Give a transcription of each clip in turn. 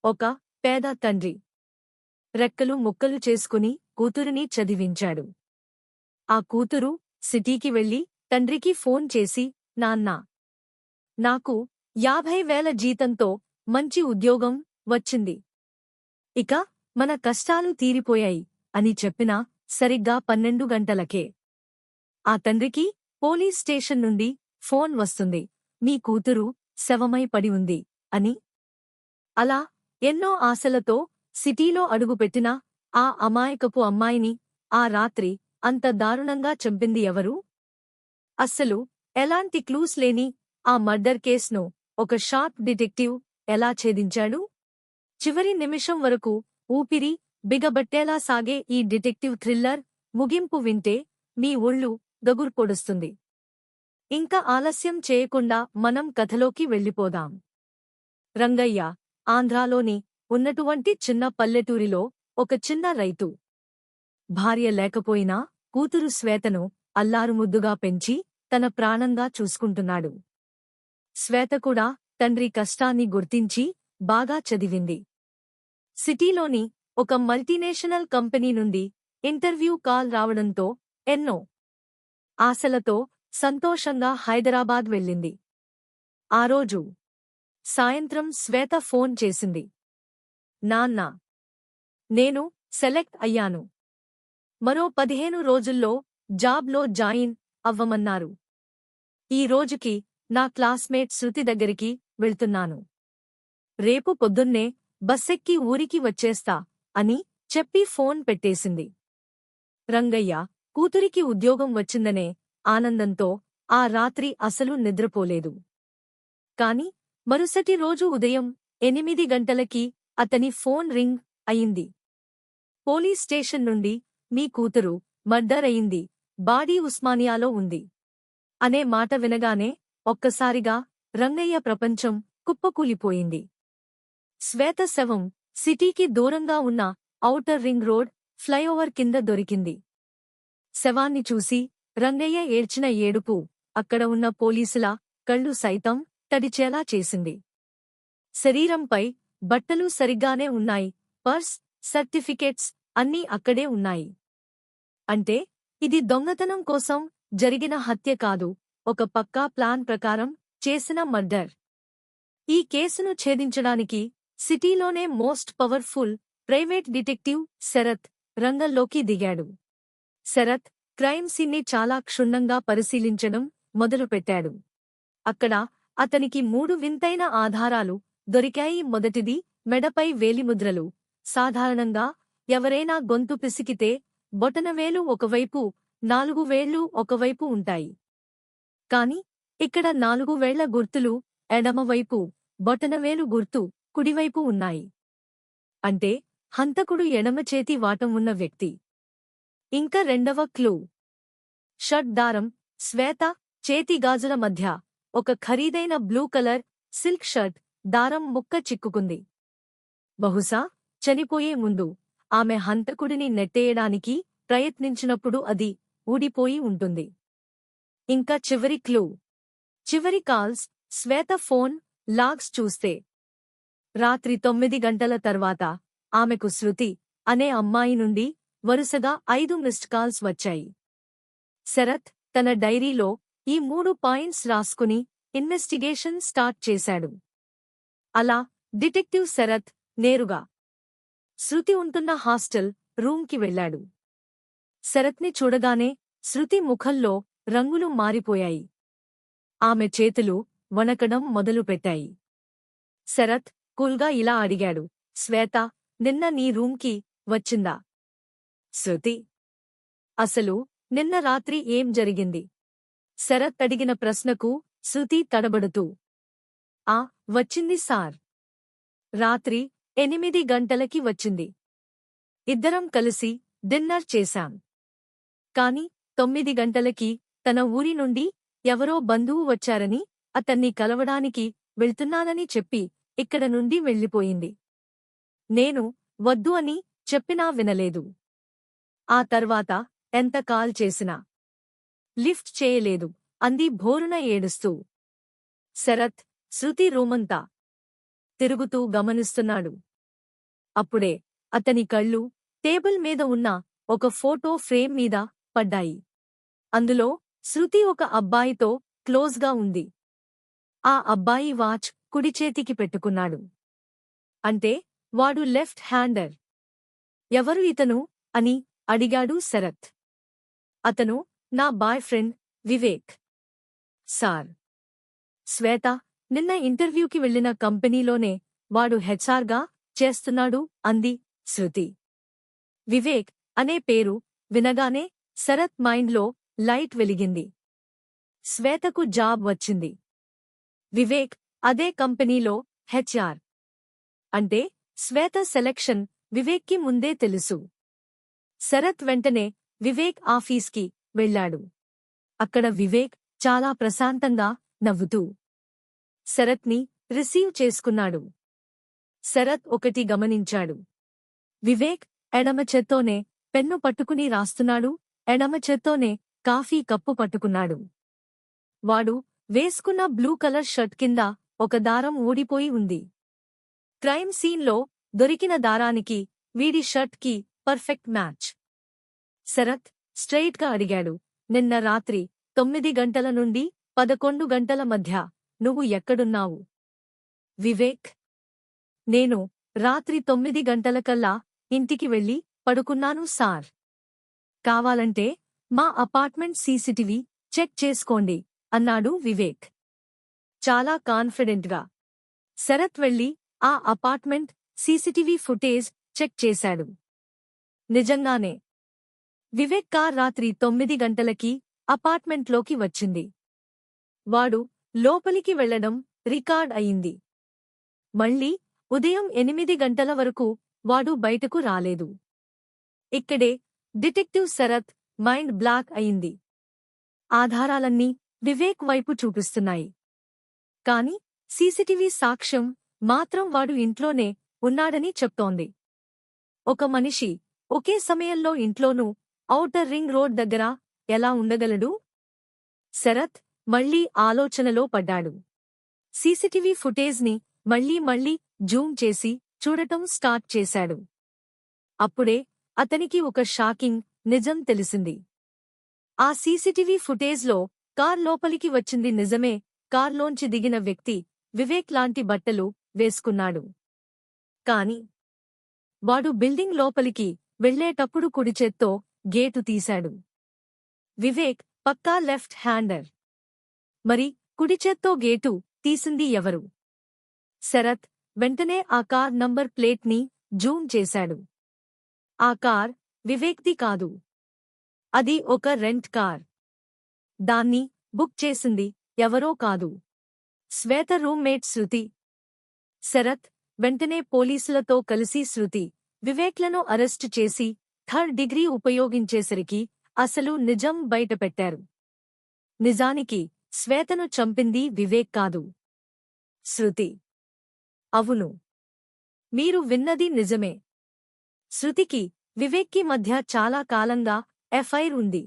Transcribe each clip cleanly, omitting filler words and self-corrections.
ఒక పేద తండ్రి రెక్కలు ముక్కలు చేసుకుని కూతురిని చదివించాడు. ఆ కూతురు సిటీకి వెళ్లి తండ్రికి ఫోన్ చేసి, నాన్నా, నాకు 50,000 జీతంతో మంచి ఉద్యోగం వచ్చింది. ఇక మన కష్టాలు తీరిపోయాయి అని చెప్పినా సరిగ్గా 12 గంటలకే ఆ తండ్రికి పోలీస్ స్టేషన్ నుండి ఫోన్ వస్తుంది, మీ కూతురు శవమై పడి ఉంది అని. అలా ఎన్నో ఆశలతో సిటీలో అడుగుపెట్టిన ఆ అమాయకపు అమ్మాయిని ఆ రాత్రి అంత దారుణంగా చంపింది ఎవరు? అస్సలు ఎలాంటి క్లూస్ లేని ఆ మర్డర్ కేస్ను ఒక షార్ప్ డిటెక్టివ్ ఎలా ఛేదించాడు? చివరి నిమిషం వరకు ఊపిరి బిగబట్టేలా సాగే ఈ డిటెక్టివ్ థ్రిల్లర్ ముగింపు వింటే మీ ఒళ్ళు గగుర్పొడుస్తుంది. ఇంకా ఆలస్యం చేయకుండా మనం కథలోకి వెళ్ళిపోదాం. రంగయ్య ఆంధ్రాలోని ఉన్నటువంటి చిన్న పల్లెటూరిలో ఒక చిన్న రైతు. భార్య లేకపోయినా కూతురు శ్వేతను అల్లారుముద్దుగా పెంచి తన ప్రాణంగా చూసుకుంటున్నాడు. శ్వేత కూడా తండ్రి కష్టాన్ని గుర్తించి బాగా చదివింది. సిటీలోని ఒక మల్టీనేషనల్ కంపెనీ నుండి ఇంటర్వ్యూ కాల్ రావడంతో ఎన్నో ఆశలతో సంతోషంగా హైదరాబాద్ వెళ్ళింది. ఆ రోజు సాయంత్రం శ్వేత ఫోన్ చేసింది. నాన్నా, నేను సెలెక్ట్ అయ్యాను. మరో 15 రోజుల్లో జాబ్లో జాయిన్ అవ్వమన్నారు. ఈ రోజుకి నా క్లాస్మేట్ శృతి దగ్గరికి వెళ్తున్నాను. రేపు పొద్దున్నే బస్సెక్కి ఊరికి వచ్చేస్తా అని చెప్పి ఫోన్ పెట్టేసింది. రంగయ్య కూతురికి ఉద్యోగం వచ్చిందనే ఆనందంతో ఆ రాత్రి అసలు నిద్రపోలేదు. కాని మరుసటి రోజు ఉదయం 8 గంటలకి అతని ఫోన్ రింగ్ అయింది. పోలీస్ స్టేషన్ నుండి, మీ కూతురు మర్డర్ అయింది, బాడీ ఉస్మానియాలో ఉంది అనే మాట వినగానే ఒక్కసారిగా రంగయ్య ప్రపంచం కుప్పకూలిపోయింది. శ్వేత శవం సిటీకి దూరంగా ఉన్న ఔటర్ రింగ్ రోడ్ ఫ్లైఓవర్ కింద దొరికింది. శవాన్ని చూసి రంగయ్య ఏడ్చిన ఏడుపు అక్కడ ఉన్న పోలీసుల కళ్ళు సైతం తడిచేలా చేసింది. శరీరంపై బట్టలు సరిగ్గానే ఉన్నాయి, పర్స్, సర్టిఫికెట్స్ అన్నీ అక్కడే ఉన్నాయి. అంటే ఇది దొంగతనం కోసం జరిగిన హత్య కాదు, ఒక పక్కా ప్లాన్ ప్రకారం చేసిన మర్డర్. ఈ కేసును ఛేదించడానికి సిటీలోనే most powerful private detective Sharath రంగంలోకి దిగాడు. శరత్ క్రైమ్ సీన్ని చాలా క్షుణ్ణంగా పరిశీలించడం మొదలుపెట్టాడు. అక్కడ అతనికి 3 వింతైన ఆధారాలు దొరికాయి. మొదటిది, మెడపై వేలిముద్రలు. సాధారణంగా ఎవరైనా గొంతు పిసికితే బొటనవేలు ఒకవైపు, 4 వేళ్లు ఒకవైపు ఉంటాయి. కాని ఇక్కడ 4 వేళ్ల గుర్తులు ఎడమవైపు, బొటనవేలు గుర్తు కుడివైపు ఉన్నాయి. అంటే హంతకుడు ఎడమచేతి వాటం ఉన్న వ్యక్తి. ఇంకా రెండవ క్లూ, షర్ట్ దారం. శ్వేత చేతి గాజుల మధ్య ఒక ఖరీదైన బ్లూ కలర్ సిల్క్ షర్ట్ దారం ముక్క చిక్కుకుంది. బహుశా చనిపోయే ముందు ఆమె హంతకుడిని నెట్టేయడానికి ప్రయత్నించినప్పుడు అది ఊడిపోయి ఉంటుంది. ఇంకా చివరి క్లూ, చివరి కాల్స్. శ్వేత ఫోన్ లాగ్స్ చూస్తే రాత్రి 9 గంటల తర్వాత ఆమెకు శృతి అనే అమ్మాయి నుండి వరుసగా 5 మిస్డ్ కాల్స్ వచ్చాయి. శరత్ తన డైరీలో ఈ 3 పాయింట్స్ రాసుకుని ఇన్వెస్టిగేషన్ స్టార్ట్ చేశాడు. అలా డిటెక్టివ్ శరత్ నేరుగా శృతి ఉంటున్న హాస్టల్ రూంకి వెళ్లాడు. శరత్ని చూడగానే శృతి ముఖంలో రంగులు మారిపోయాయి. ఆమె చేతులు వణకడం మొదలుపెట్టాయి. శరత్ కూల్గా ఇలా అడిగాడు, శ్వేత నిన్న నీ రూంకి వచ్చిందా? శృతి, అసలు నిన్న రాత్రి ఏం జరిగింది? శరత్ అడిగిన ప్రశ్నకు శృతి తడబడుతూ, వచ్చింది సార్. రాత్రి 8 గంటలకి వచ్చింది. ఇద్దరం కలిసి డిన్నర్ చేశాం. కాని 9 గంటలకి తన ఊరి నుండి ఎవరో బంధువు వచ్చారని, అతన్ని కలవడానికి వెళ్తున్నానని చెప్పి ఇక్కడ నుండి వెళ్ళిపోయింది. నేను వద్దు అని చెప్పినా వినలేదు. ఆ తర్వాత ఎంత కాల్ చేసినా లిఫ్ట్ చేయలేదు అంది భోరున ఏడుస్తూ. శరత్ శృతి రూమంతా తిరుగుతూ గమనిస్తున్నాడు. అప్పుడే అతని కళ్ళు టేబుల్ మీద ఉన్న ఒక ఫోటో ఫ్రేమ్ మీద పడ్డాయి. అందులో శృతి ఒక అబ్బాయితో క్లోజ్గా ఉంది. ఆ అబ్బాయి వాచ్ కుడిచేతికి పెట్టుకున్నాడు. అంటే వాడు లెఫ్ట్ హ్యాండర్. ఎవరు ఇతను అని అడిగాడు శరత్. అతను నా బాయ్ ఫ్రెండ్ వివేక్ సార్. శ్వేత నిన్న ఇంటర్వ్యూకి వెళ్లిన కంపెనీలోనే వాడు హెచ్ఆర్గా చేస్తున్నాడు అంది శృతి. వివేక్ అనే పేరు వినగానే శరత్ మైండ్లో లైట్ వెలిగింది. శ్వేతకు జాబ్ వచ్చింది. వివేక్ అదే కంపెనీలో హెచ్ఆర్. అంటే శ్వేత సెలెక్షన్ వివేక్కి ముందే తెలుసు. శరత్ వెంటనే వివేక్ ఆఫీస్కి వెళ్లాడు. అక్కడ వివేక్ చాలా ప్రశాంతంగా నవ్వుతూ శరత్ని రిసీవ్ చేసుకున్నాడు. శరత్ ఒకటి గమనించాడు. వివేక్ ఎడమ చేత్తోనే పెన్ను పట్టుకుని రాస్తున్నాడు, ఎడమ చేత్తోనే కాఫీ కప్పు పట్టుకున్నాడు. వాడు వేసుకున్న బ్లూ కలర్ షర్ట్ కింద ఒక దారం ఊడిపోయి ఉంది. క్రైమ్ సీన్లో దొరికిన దారానికి వీడి షర్ట్కి పర్ఫెక్ట్ మ్యాచ్. శరత్ స్ట్రెయిట్గా అడిగాడు, నిన్న రాత్రి 9 గంటల నుండి 11 గంటల మధ్య నువ్వు ఎక్కడున్నావు? వివేక్: నేను రాత్రి 9 గంటలకల్లా ఇంటికి వెళ్ళి పడుకున్నాను సార్. కావాలంటే మా అపార్ట్మెంట్ సీసీటీవీ చెక్ చేసుకోండి అన్నాడు వివేక్ చాలా కాన్ఫిడెంట్గా. శరత్ వెళ్లి ఆ అపార్ట్మెంట్ సీసీటీవీ ఫుటేజ్ చెక్ చేశాడు. నిజంగానే వివేక్ కార్ రాత్రి 9 గంటలకి అపార్ట్మెంట్లోకి వచ్చింది. వాడు లోపలికి వెళ్లడం రికార్డ్ అయింది. మళ్ళీ ఉదయం 8 గంటల వరకు వాడు బయటకు రాలేదు. ఇక్కడే డిటెక్టివ్ శరత్ మైండ్ బ్లాక్ అయింది. ఆధారాలన్నీ వివేక్ వైపు చూపిస్తున్నాయి. కాని సీసీటీవీ సాక్ష్యం మాత్రం వాడు ఇంట్లోనే ఉన్నాడని చెప్తోంది. ఒక మనిషి ఒకే సమయంలో ఇంట్లోనూ ఔటర్ రింగ్ రోడ్ దగ్గర ఎలా ఉండగలడు? శరత్ మళ్లీ ఆలోచనలో పడ్డాడు. సీసీటీవీ ఫుటేజ్ని మళ్లీ జూమ్ చేసి చూడటం స్టార్ట్ చేశాడు. అప్పుడే అతనికి ఒక షాకింగ్ నిజం తెలిసింది. ఆ సీసీటీవీ ఫుటేజ్లో కార్ లోపలికి వచ్చింది నిజమే. కార్లోంచి దిగిన వ్యక్తి వివేక్ లాంటి బట్టలు వేసుకున్నాడు. కాని వాడు బిల్డింగ్ లోపలికి వెళ్లేటప్పుడు కుడిచేత్తో గేటు తీశాడు. వివేక్ పక్కా లెఫ్ట్ హ్యాండర్. మరి కుడిచేత్తో గేటు తీసింది ఎవరు? శరత్ వెంటనే ఆ కార్ నంబర్ ప్లేట్ని జూమ్ చేశాడు. ఆ కార్ వివేక్ది కాదు. అది ఒక రెంట్ కార్. దాన్ని బుక్ చేసింది ఎవరో కాదు, శ్వేత రూమ్మేట్ శృతి. శరత్ వెంటనే పోలీసులతో కలిసి శృతి, వివేక్లను అరెస్టు చేసి థర్డ్ డిగ్రీ ఉపయోగించేసరికి అసలు నిజం బయటపెట్టారు. నిజానికి శ్వేతను చంపింది వివేక్ కాదు, శృతి. అవును, మీరు విన్నది నిజమే. శృతికి వివేక్కి మధ్య చాలా కాలంగా ఎఫైర్ ఉంది.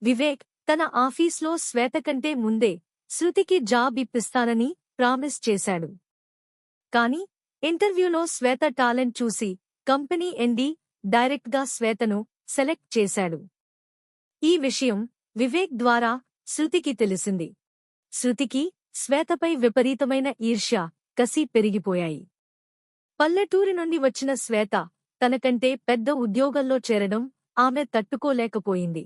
వివేక్ తన ఆఫీస్లో శ్వేత కంటే ముందే శృతికి జాబ్ ఇప్పిస్తానని ప్రామిస్ చేశాడు. కాని ఇంటర్వ్యూలో శ్వేత టాలెంట్ చూసి కంపెనీ ఎండీ డైరెక్ట్గా శ్వేతను సెలెక్ట్ చేశాడు. ఈ విషయం వివేక్ ద్వారా శృతికి తెలిసింది. శృతికి శ్వేతపై విపరీతమైన ఈర్ష్య, కసి పెరిగిపోయాయి. పల్లెటూరి నుండి వచ్చిన శ్వేత తనకంటే పెద్ద ఉద్యోగంలో చేరడం ఆమె తట్టుకోలేకపోయింది.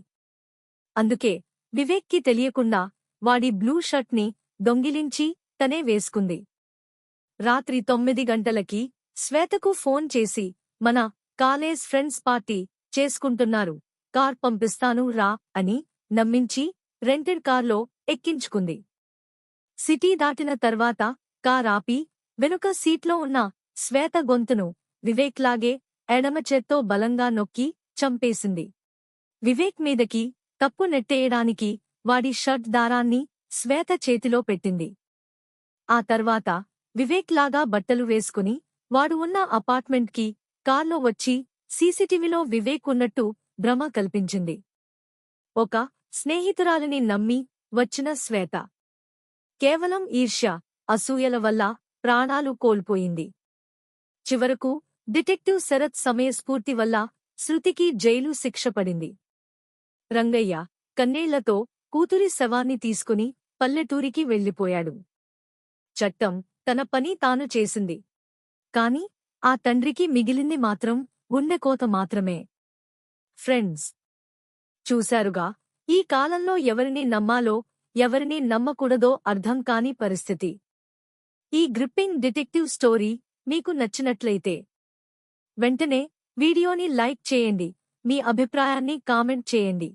అందుకే వివేక్కి తెలియకుండా వాడి బ్లూ షర్ట్ని దొంగిలించి తనే వేసుకుంది. రాత్రి 9 గంటలకి శ్వేతకు ఫోన్ చేసి, మన కాలేజ్ ఫ్రెండ్స్ పార్టీ చేసుకుంటున్నారు, కార్ పంపిస్తాను రా అని నమ్మించి రెంటెడ్ కార్లో ఎక్కించుకుంది. సిటీ దాటిన తర్వాత కార్ ఆపి వెనుక సీట్లో ఉన్న శ్వేత గొంతును వివేక్లాగే ఎడమ చేత్తో బలంగా నొక్కి చంపేసింది. వివేక్ మీదకి తప్పు నెట్టేయడానికి వాడి షర్ట్ దారాన్ని శ్వేత చేతిలో పెట్టింది. ఆ తర్వాత వివేక్ లాగా బట్టలు వేసుకుని వాడు ఉన్న అపార్ట్మెంట్కి కార్లో వచ్చి సీసీటీవీలో వివేక్ ఉన్నట్టు భ్రమ కల్పించింది. ఒక స్నేహితురాలిని నమ్మి వచ్చిన శ్వేత కేవలం ఈర్ష్య, అసూయల వల్ల ప్రాణాలు కోల్పోయింది. చివరకు డిటెక్టివ్ శరత్ సమయస్ఫూర్తి వల్ల శృతికి జైలు శిక్ష పడింది. రంగయ్య కన్నేళ్లతో కూతురి శవాన్ని తీసుకుని పల్లెటూరికి వెళ్ళిపోయాడు. చట్టం తన పని తాను చేసింది. కాని ఆ తండ్రికి మిగిలింది మాత్రం గుండెకోత మాత్రమే. ఫ్రెండ్స్, చూశారుగా, ఈ కాలంలో ఎవరిని నమ్మాలో ఎవరిని నమ్మకూడదో అర్థం కాని పరిస్థితి. ఈ గ్రిప్పింగ్ డిటెక్టివ్ స్టోరీ మీకు నచ్చినట్లయితే వెంటనే వీడియోని లైక్ చేయండి, మీ అభిప్రాయాన్ని కామెంట్ చేయండి.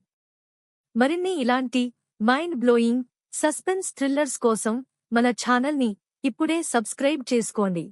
మరిన్ని ఇలాంటి మైండ్ బ్లోయింగ్ సస్పెన్స్ థ్రిల్లర్స్ కోసం మన ఛానల్ని ఇప్పుడే సబ్స్క్రైబ్ చేసుకోండి.